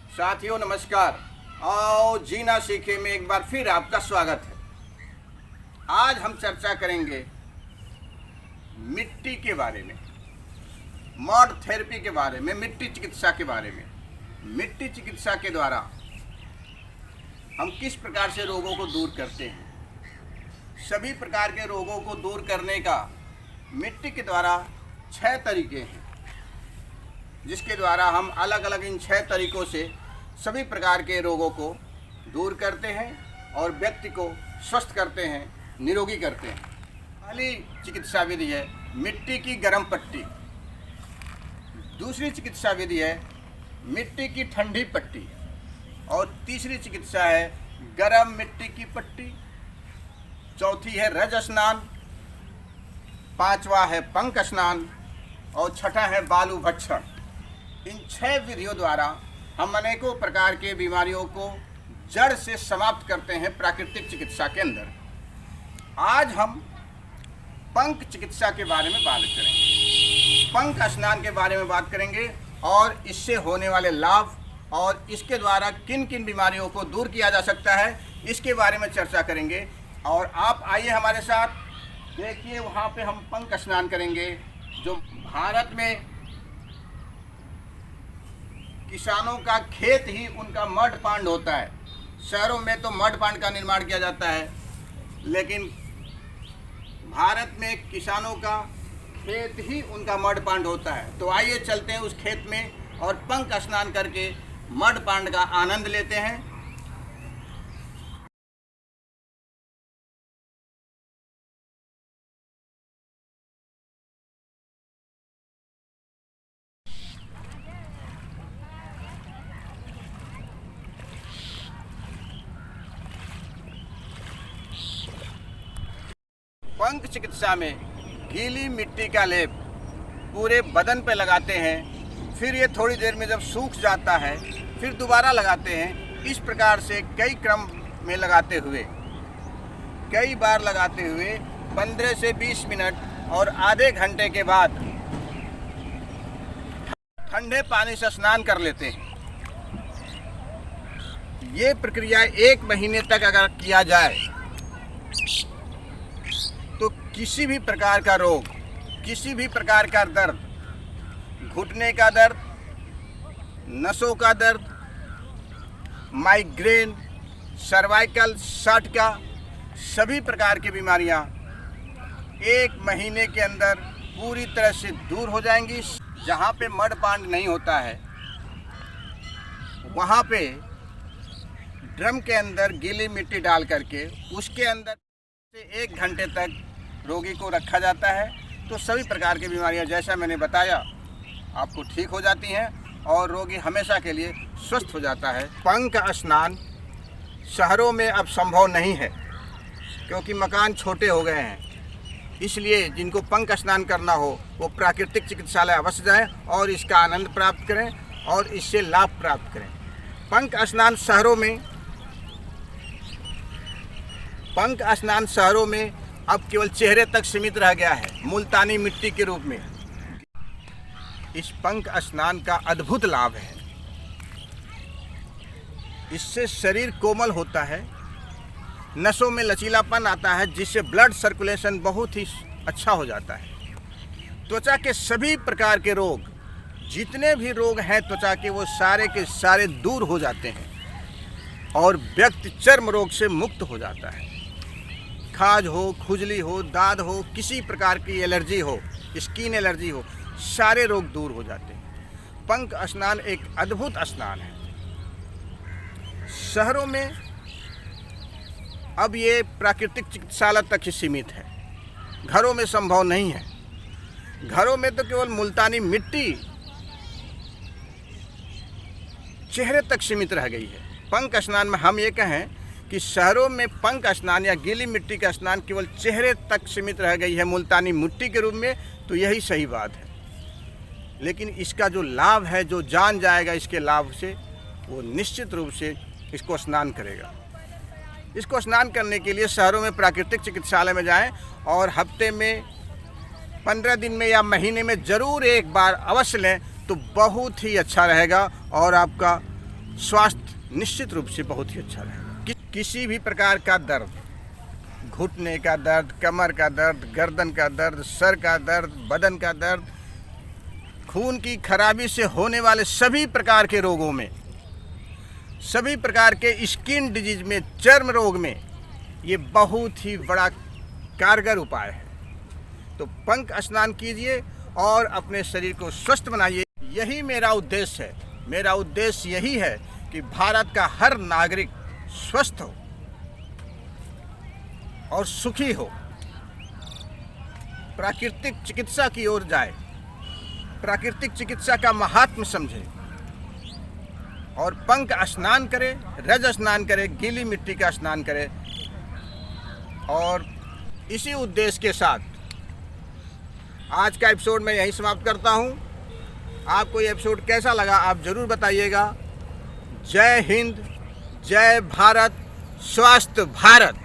साथियों नमस्कार। आओ जीना सीखे में एक बार फिर आपका स्वागत है। आज हम चर्चा करेंगे मिट्टी के बारे में, मड थेरेपी के बारे में, मिट्टी चिकित्सा के बारे में। मिट्टी चिकित्सा के द्वारा हम किस प्रकार से रोगों को दूर करते हैं। सभी प्रकार के रोगों को दूर करने का मिट्टी के द्वारा 6 तरीके हैं, जिसके द्वारा हम अलग अलग इन 6 तरीकों से सभी प्रकार के रोगों को दूर करते हैं और व्यक्ति को स्वस्थ करते हैं, निरोगी करते हैं। पहली चिकित्सा विधि है मिट्टी की गर्म पट्टी। दूसरी चिकित्सा विधि है मिट्टी की ठंडी पट्टी। और तीसरी चिकित्सा है गर्म मिट्टी की पट्टी। चौथी है रज स्नान। पांचवा है पंक स्नान और छठा है बालू भक्षण। इन 6 विधियों द्वारा हम अनेकों प्रकार के बीमारियों को जड़ से समाप्त करते हैं प्राकृतिक चिकित्सा के अंदर। आज हम पंक चिकित्सा के बारे में बात करेंगे, पंक स्नान के बारे में बात करेंगे और इससे होने वाले लाभ और इसके द्वारा किन किन बीमारियों को दूर किया जा सकता है, इसके बारे में चर्चा करेंगे। और आप आइए हमारे साथ, देखिए वहाँ पे हम पंक स्नान करेंगे। जो भारत में किसानों का खेत ही उनका मड पांड होता है। शहरों में तो मड पांड का निर्माण किया जाता है, लेकिन भारत में किसानों का खेत ही उनका मड पांड होता है। तो आइए चलते हैं उस खेत में और पंक स्नान करके मड पांड का आनंद लेते हैं। पंक चिकित्सा में गीली मिट्टी का लेप पूरे बदन पे लगाते हैं, फिर ये थोड़ी देर में जब सूख जाता है फिर दोबारा लगाते हैं। इस प्रकार से कई क्रम में लगाते हुए, कई बार लगाते हुए 15 से 20 मिनट और आधे घंटे के बाद ठंडे पानी से स्नान कर लेते हैं। ये प्रक्रिया 1 महीने तक अगर किया जाए तो किसी भी प्रकार का रोग, किसी भी प्रकार का दर्द, घुटने का दर्द, नसों का दर्द, माइग्रेन, सर्वाइकल, सटका, सभी प्रकार की बीमारियां 1 महीने के अंदर पूरी तरह से दूर हो जाएंगी। जहां पे मड पांड नहीं होता है वहां पे ड्रम के अंदर गीली मिट्टी डाल करके उसके अंदर से 1 घंटे तक रोगी को रखा जाता है, तो सभी प्रकार की बीमारियां जैसा मैंने बताया आपको ठीक हो जाती हैं और रोगी हमेशा के लिए स्वस्थ हो जाता है। पंक स्नान शहरों में अब संभव नहीं है क्योंकि मकान छोटे हो गए हैं, इसलिए जिनको पंक स्नान करना हो वो प्राकृतिक चिकित्सालय अवश्य जाएं और इसका आनंद प्राप्त करें और इससे लाभ प्राप्त करें। पंक स्नान शहरों में अब केवल चेहरे तक सीमित रह गया है, मुल्तानी मिट्टी के रूप में। इस पंक स्नान का अद्भुत लाभ है, इससे शरीर कोमल होता है, नसों में लचीलापन आता है, जिससे ब्लड सर्कुलेशन बहुत ही अच्छा हो जाता है। त्वचा के सभी प्रकार के रोग, जितने भी रोग हैं त्वचा के, वो सारे के सारे दूर हो जाते हैं और व्यक्ति चर्म रोग से मुक्त हो जाता है। खाज हो, खुजली हो, दाद हो, किसी प्रकार की एलर्जी हो, स्किन एलर्जी हो, सारे रोग दूर हो जाते हैं। पंक स्नान एक अद्भुत स्नान है। शहरों में अब ये प्राकृतिक चिकित्सालय तक ही सीमित है, घरों में संभव नहीं है। घरों में तो केवल मुल्तानी मिट्टी चेहरे तक सीमित रह गई है। पंक स्नान में हम ये कहें कि शहरों में पंक स्नान या गीली मिट्टी का स्नान केवल चेहरे तक सीमित रह गई है मुल्तानी मिट्टी के रूप में, तो यही सही बात है। लेकिन इसका जो लाभ है, जो जान जाएगा इसके लाभ से, वो निश्चित रूप से इसको स्नान करेगा। इसको स्नान करने के लिए शहरों में प्राकृतिक चिकित्सालय में जाएं और हफ्ते में 15 दिन में या महीने में ज़रूर एक बार अवश्य लें, तो बहुत ही अच्छा रहेगा और आपका स्वास्थ्य निश्चित रूप से बहुत ही अच्छा रहेगा। किसी भी प्रकार का दर्द, घुटने का दर्द, कमर का दर्द, गर्दन का दर्द, सर का दर्द, बदन का दर्द, खून की खराबी से होने वाले सभी प्रकार के रोगों में, सभी प्रकार के स्किन डिजीज में, चर्म रोग में ये बहुत ही बड़ा कारगर उपाय है। तो पंख स्नान कीजिए और अपने शरीर को स्वस्थ बनाइए। यही मेरा उद्देश्य है। मेरा उद्देश्य यही है कि भारत का हर नागरिक स्वस्थ हो और सुखी हो, प्राकृतिक चिकित्सा की ओर जाए, प्राकृतिक चिकित्सा का महात्म्य समझे और पंख स्नान करे, रज स्नान करे, गीली मिट्टी का स्नान करे। और इसी उद्देश्य के साथ आज का एपिसोड मैं यहीं समाप्त करता हूं। आपको ये एपिसोड कैसा लगा आप ज़रूर बताइएगा। जय हिंद, जय भारत, स्वस्थ भारत।